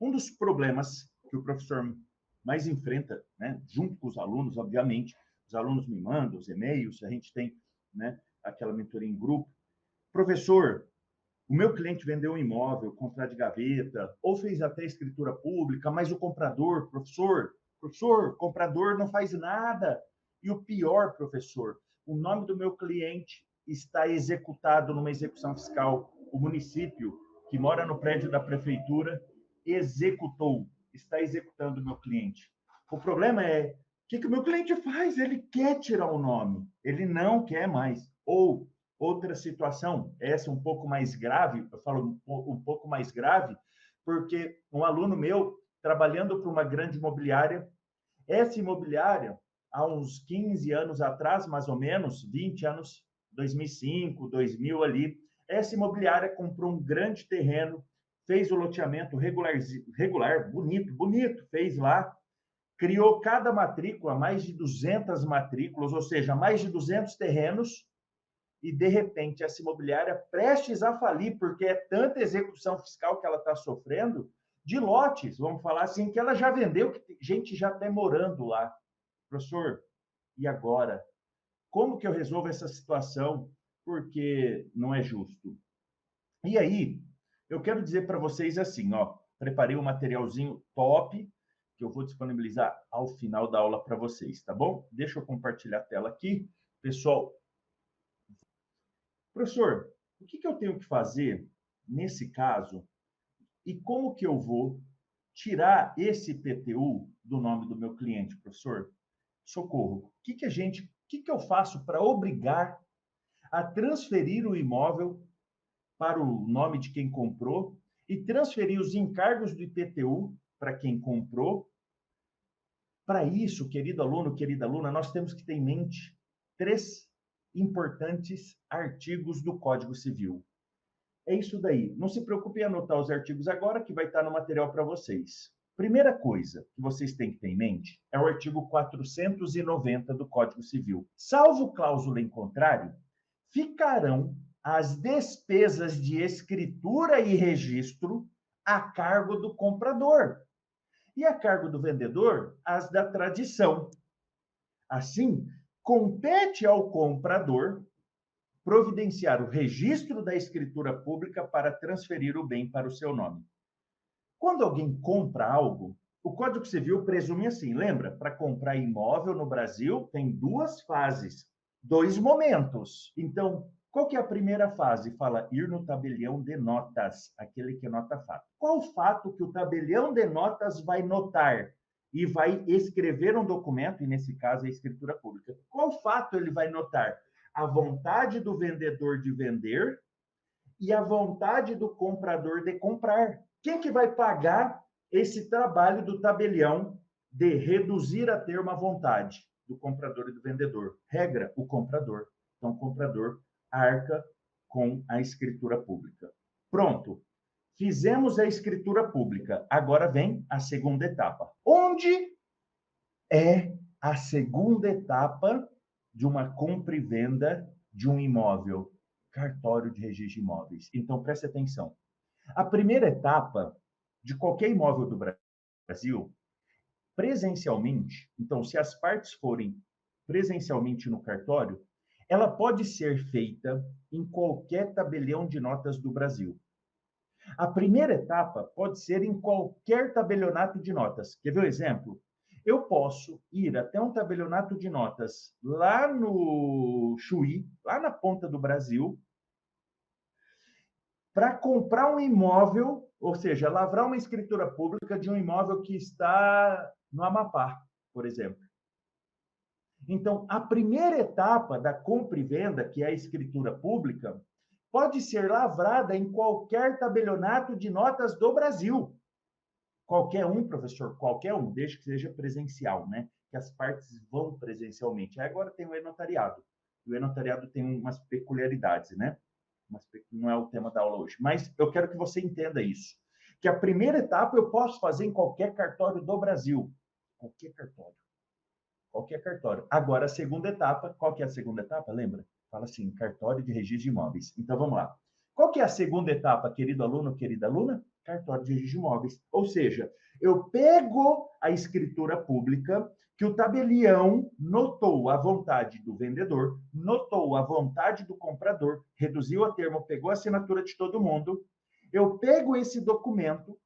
Um dos problemas que o professor mais enfrenta, né, junto com os alunos, obviamente, os alunos me mandam os e-mails, a gente tem, né, aquela mentoria em grupo. Professor, o meu cliente vendeu um imóvel, comprar de gaveta, ou fez até escritura pública, mas o comprador, professor, comprador não faz nada. E o pior, professor, o nome do meu cliente está executado numa execução fiscal. O município, que mora no prédio da prefeitura, está executando o meu cliente. O problema é, o que o meu cliente faz? Ele quer tirar o nome, ele não quer mais. Ou outra situação, essa um pouco mais grave, eu falo um pouco mais grave, porque um aluno meu, trabalhando para uma grande imobiliária, essa imobiliária, há uns 15 anos atrás, mais ou menos, 20 anos, 2005, 2000 ali, essa imobiliária comprou um grande terreno, fez o loteamento regular, bonito, fez lá, criou cada matrícula, mais de 200 matrículas, ou seja, mais de 200 terrenos, e, de repente, essa imobiliária prestes a falir, porque é tanta execução fiscal que ela está sofrendo, de lotes, vamos falar assim, que ela já vendeu, que gente já está morando lá. Professor, e agora? Como que eu resolvo essa situação? Porque não é justo. E aí, eu quero dizer para vocês assim, ó, preparei um materialzinho top, que eu vou disponibilizar ao final da aula para vocês, tá bom? Deixa eu compartilhar a tela aqui. Pessoal, professor, o que eu tenho que fazer nesse caso e como que eu vou tirar esse IPTU do nome do meu cliente, professor? Socorro. O que eu faço para obrigar a transferir o imóvel para o nome de quem comprou e transferir os encargos do IPTU para quem comprou? Para isso, querido aluno, querida aluna, nós temos que ter em mente 3 importantes artigos do Código Civil. É isso daí. Não se preocupe em anotar os artigos agora, que vai estar no material para vocês. Primeira coisa que vocês têm que ter em mente é o artigo 490 do Código Civil. Salvo cláusula em contrário, ficarão as despesas de escritura e registro a cargo do comprador e a cargo do vendedor as da tradição. Assim, compete ao comprador providenciar o registro da escritura pública para transferir o bem para o seu nome. Quando alguém compra algo, o Código Civil presume assim, lembra? Para comprar imóvel no Brasil, tem 2 fases, 2 momentos. Então, qual que é a primeira fase? Fala ir no tabelião de notas, aquele que nota fato. Qual fato que o tabelião de notas vai notar? E vai escrever um documento, e nesse caso é a escritura pública. Qual fato ele vai notar? A vontade do vendedor de vender e a vontade do comprador de comprar. Quem que vai pagar esse trabalho do tabelião de reduzir a termo a vontade do comprador e do vendedor? Regra, o comprador. Então, o comprador arca com a escritura pública. Pronto. Fizemos a escritura pública. Agora vem a segunda etapa. Onde é a segunda etapa de uma compra e venda de um imóvel? Cartório de registro de imóveis. Então, preste atenção. A primeira etapa de qualquer imóvel do Brasil, presencialmente, então, se as partes forem presencialmente no cartório, ela pode ser feita em qualquer tabelião de notas do Brasil. A primeira etapa pode ser em qualquer tabelionato de notas. Quer ver o exemplo? Eu posso ir até um tabelionato de notas lá no Chuí, lá na ponta do Brasil, para comprar um imóvel, ou seja, lavrar uma escritura pública de um imóvel que está no Amapá, por exemplo. Então, a primeira etapa da compra e venda, que é a escritura pública, pode ser lavrada em qualquer tabelionato de notas do Brasil. Qualquer um, professor, qualquer um, desde que seja presencial, né? Que as partes vão presencialmente. Aí agora tem o e-notariado. O e-notariado tem umas peculiaridades, né? Mas não é o tema da aula hoje. Mas eu quero que você entenda isso. Que a primeira etapa eu posso fazer em qualquer cartório do Brasil. Qualquer cartório. Qualquer cartório. Agora, a segunda etapa, qual que é a segunda etapa? Lembra? Fala assim, cartório de registro de imóveis. Então, vamos lá. Qual que é a segunda etapa, querido aluno, querida aluna? cartório de registro de imóveis. Ou seja, eu pego a escritura pública que o tabelião notou a vontade do vendedor, notou a vontade do comprador, reduziu a termo, pegou a assinatura de todo mundo. Eu pego esse documento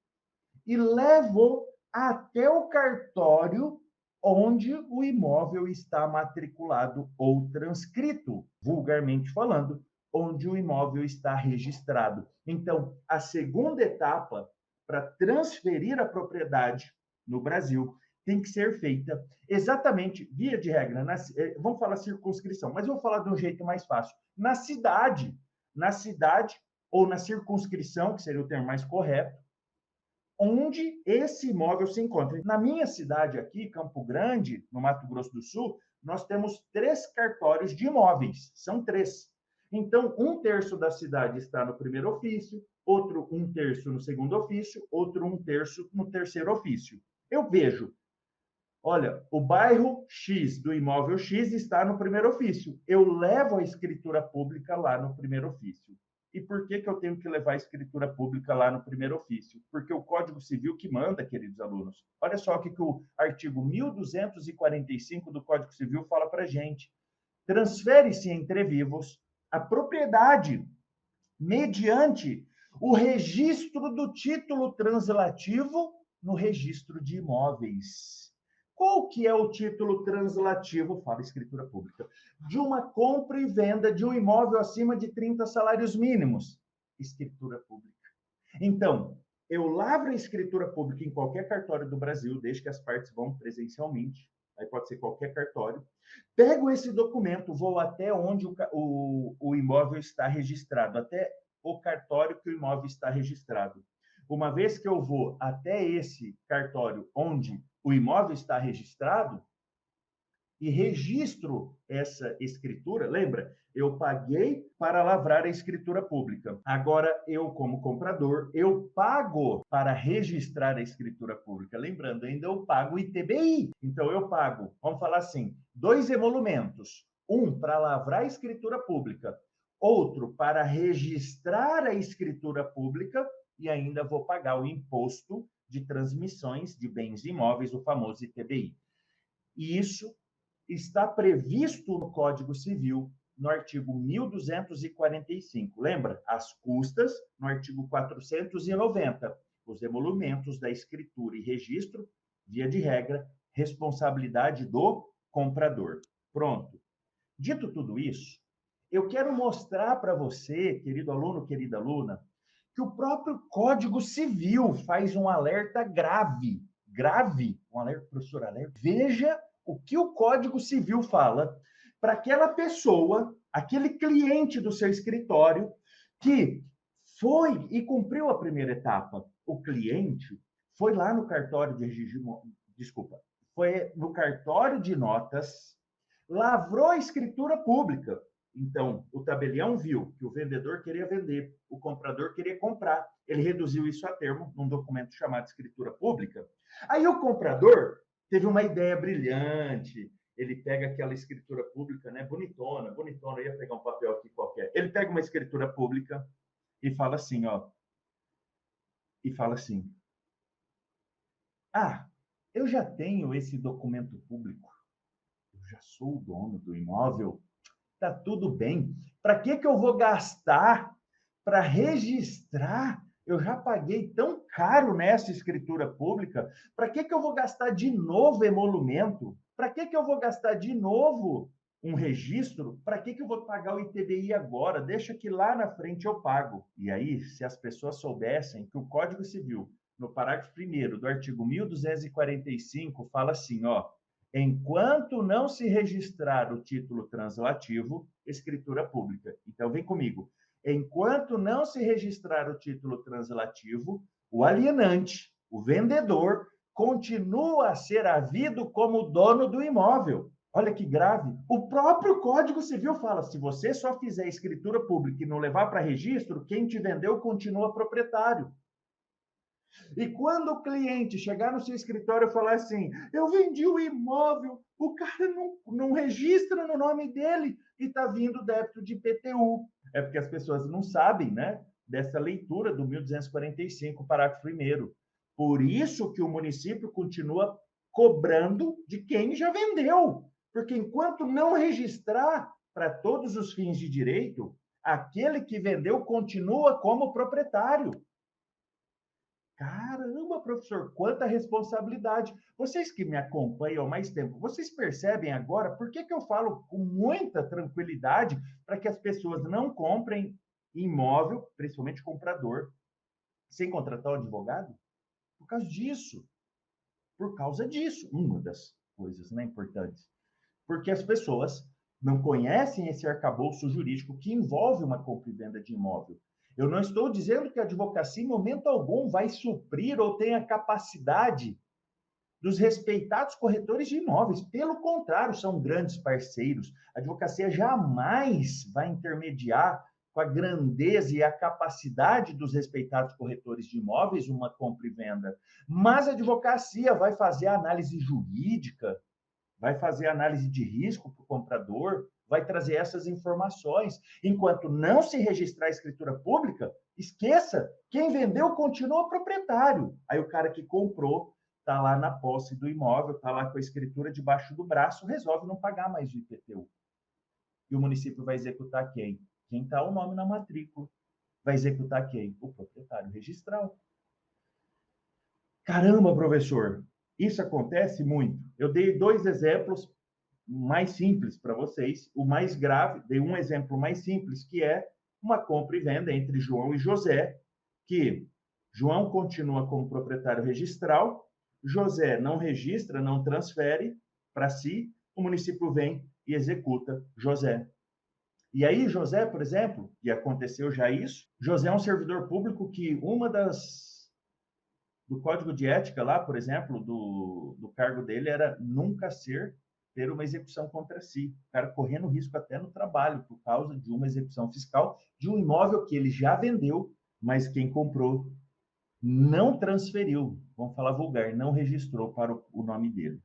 e levo até o cartório onde o imóvel está matriculado ou transcrito, vulgarmente falando, onde o imóvel está registrado. Então, a segunda etapa para transferir a propriedade no Brasil tem que ser feita exatamente, via de regra, vamos falar circunscrição, mas eu vou falar de um jeito mais fácil. Na cidade ou na circunscrição, que seria o termo mais correto, onde esse imóvel se encontra. Na minha cidade aqui, Campo Grande, no Mato Grosso do Sul, nós temos 3 cartórios de imóveis, são 3. Então, 1/3 da cidade está no primeiro ofício, outro 1/3 no segundo ofício, outro 1/3 no terceiro ofício. Eu vejo, olha, o bairro X do imóvel X está no primeiro ofício. Eu levo a escritura pública lá no primeiro ofício. E por que eu tenho que levar a escritura pública lá no primeiro ofício? Porque o Código Civil que manda, queridos alunos. Olha só o que o artigo 1245 do Código Civil fala para a gente. Transfere-se entre vivos a propriedade mediante o registro do título translativo no registro de imóveis. Qual que é o título translativo? Fala escritura pública. De uma compra e venda de um imóvel acima de 30 salários mínimos. Escritura pública. Então, eu lavro a escritura pública em qualquer cartório do Brasil, desde que as partes vão presencialmente. Aí pode ser qualquer cartório. Pego esse documento, vou até onde o imóvel está registrado, até o cartório que o imóvel está registrado. Uma vez que eu vou até esse cartório onde o imóvel está registrado e registro essa escritura, lembra? Eu paguei para lavrar a escritura pública. Agora, eu, como comprador, eu pago para registrar a escritura pública. Lembrando, ainda eu pago ITBI. Então, eu pago, vamos falar assim, 2 emolumentos. Um para lavrar a escritura pública, outro para registrar a escritura pública e ainda vou pagar o imposto de transmissões de bens imóveis, o famoso ITBI. E isso está previsto no Código Civil, no artigo 1245. Lembra? As custas, no artigo 490. Os emolumentos da escritura e registro, via de regra, responsabilidade do comprador. Pronto. Dito tudo isso, eu quero mostrar para você, querido aluno, querida aluna, que o próprio Código Civil faz um alerta grave. Grave? Um alerta, professor, alerta? Veja o que o Código Civil fala para aquela pessoa, aquele cliente do seu escritório, que foi e cumpriu a primeira etapa. O cliente foi lá no cartório de registro, desculpa, foi no cartório de notas, lavrou a escritura pública. Então, o tabelião viu que o vendedor queria vender, o comprador queria comprar. Ele reduziu isso a termo num documento chamado escritura pública. Aí o comprador teve uma ideia brilhante. Ele pega aquela escritura pública, né, bonitona, bonitona, eu ia pegar um papel aqui qualquer. Ele pega uma escritura pública e fala assim, ó, e fala assim: "Ah, eu já tenho esse documento público. Eu já sou o dono do imóvel. Tá tudo bem. Para que eu vou gastar para registrar? Eu já paguei tão caro nessa escritura pública. Para que eu vou gastar de novo emolumento? Para que eu vou gastar de novo um registro? Para que eu vou pagar o ITBI agora? Deixa que lá na frente eu pago." E aí, se as pessoas soubessem que o Código Civil, no parágrafo 1º do artigo 1245, fala assim, ó: enquanto não se registrar o título translativo, escritura pública. Então, vem comigo. Enquanto não se registrar o título translativo, o alienante, o vendedor, continua a ser havido como dono do imóvel. Olha que grave. O próprio Código Civil fala, se você só fizer escritura pública e não levar para registro, quem te vendeu continua proprietário. E quando o cliente chegar no seu escritório e falar assim, eu vendi o imóvel, o cara não registra no nome dele e está vindo débito de IPTU. É porque as pessoas não sabem, né? dessa leitura do 1245, parágrafo 1º. Por isso que o município continua cobrando de quem já vendeu, porque enquanto não registrar para todos os fins de direito, aquele que vendeu continua como proprietário. Caramba, professor, quanta responsabilidade. Vocês que me acompanham há mais tempo, vocês percebem agora por que eu falo com muita tranquilidade para que as pessoas não comprem imóvel, principalmente comprador, sem contratar um advogado? Por causa disso. Por causa disso. Uma das coisas, né, importantes. Porque as pessoas não conhecem esse arcabouço jurídico que envolve uma compra e venda de imóvel. Eu não estou dizendo que a advocacia, em momento algum, vai suprir ou tem a capacidade dos respeitados corretores de imóveis. Pelo contrário, são grandes parceiros. A advocacia jamais vai intermediar com a grandeza e a capacidade dos respeitados corretores de imóveis uma compra e venda. Mas a advocacia vai fazer a análise jurídica, vai fazer análise de risco para o comprador, vai trazer essas informações. Enquanto não se registrar a escritura pública, esqueça, quem vendeu continua proprietário. Aí o cara que comprou está lá na posse do imóvel, está lá com a escritura debaixo do braço, resolve não pagar mais o IPTU. E o município vai executar quem? Quem está o nome na matrícula. Vai executar quem? O proprietário registral. Caramba, professor, isso acontece muito. Eu dei 2 exemplos mais simples para vocês. O mais grave, dei um exemplo mais simples, que é uma compra e venda entre João e José, que João continua como proprietário registral, José não registra, não transfere para si, o município vem e executa José. E aí, José, por exemplo, e aconteceu já isso, José é um servidor público que uma das do código de ética lá, por exemplo, do cargo dele era nunca ter uma execução contra si. O cara correndo risco até no trabalho por causa de uma execução fiscal de um imóvel que ele já vendeu, mas quem comprou não transferiu, vamos falar vulgar, não registrou para o nome dele.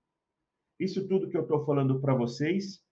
Isso tudo que eu estou falando para vocês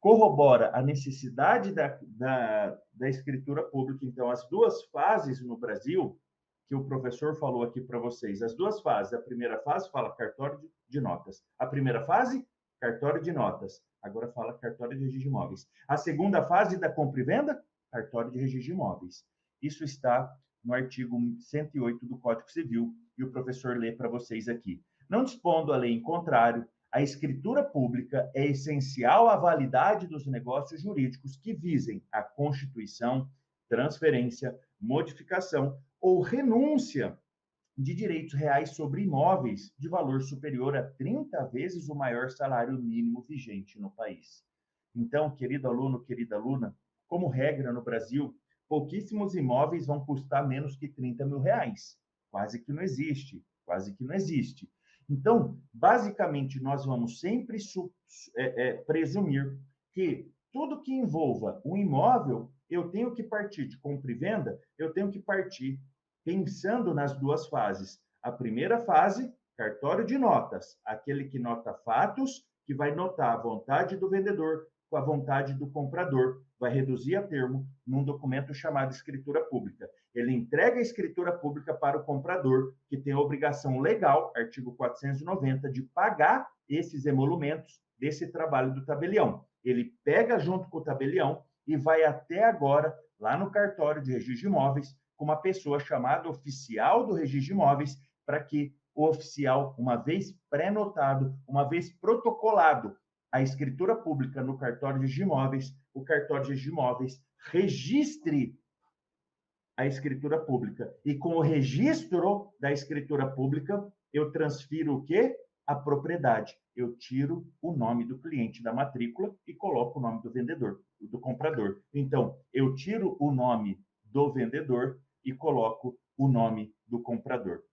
corrobora a necessidade da escritura pública. Então, as 2 fases no Brasil, que o professor falou aqui para vocês, as 2 fases. A primeira fase fala cartório de notas. A primeira fase, cartório de notas. Agora fala cartório de registro de imóveis. A segunda fase da compra e venda, cartório de registro de imóveis. Isso está no artigo 108 do Código Civil, e o professor lê para vocês aqui. Não dispondo a lei em contrário, a escritura pública é essencial à validade dos negócios jurídicos que visem a constituição, transferência, modificação ou renúncia de direitos reais sobre imóveis de valor superior a 30 vezes o maior salário mínimo vigente no país. Então, querido aluno, querida aluna, como regra no Brasil, pouquíssimos imóveis vão custar menos que 30 mil reais. Quase que não existe, quase que não existe. Então, basicamente, nós vamos sempre presumir que tudo que envolva um imóvel, eu tenho que partir de compra e venda, eu tenho que partir pensando nas 2 fases. A primeira fase, cartório de notas, aquele que nota fatos, que vai notar a vontade do vendedor com a vontade do comprador, vai reduzir a termo num documento chamado escritura pública. Ele entrega a escritura pública para o comprador, que tem a obrigação legal, artigo 490, de pagar esses emolumentos desse trabalho do tabelião. Ele pega junto com o tabelião e vai até agora, lá no cartório de registro de imóveis, com uma pessoa chamada oficial do registro de imóveis, para que o oficial, uma vez pré-notado, uma vez protocolado a escritura pública no cartório de imóveis, o cartório de imóveis registre a escritura pública. E com o registro da escritura pública, eu transfiro o quê? A propriedade. Eu tiro o nome do cliente da matrícula e coloco o nome do vendedor, do comprador. Então, eu tiro o nome do vendedor e coloco o nome do comprador.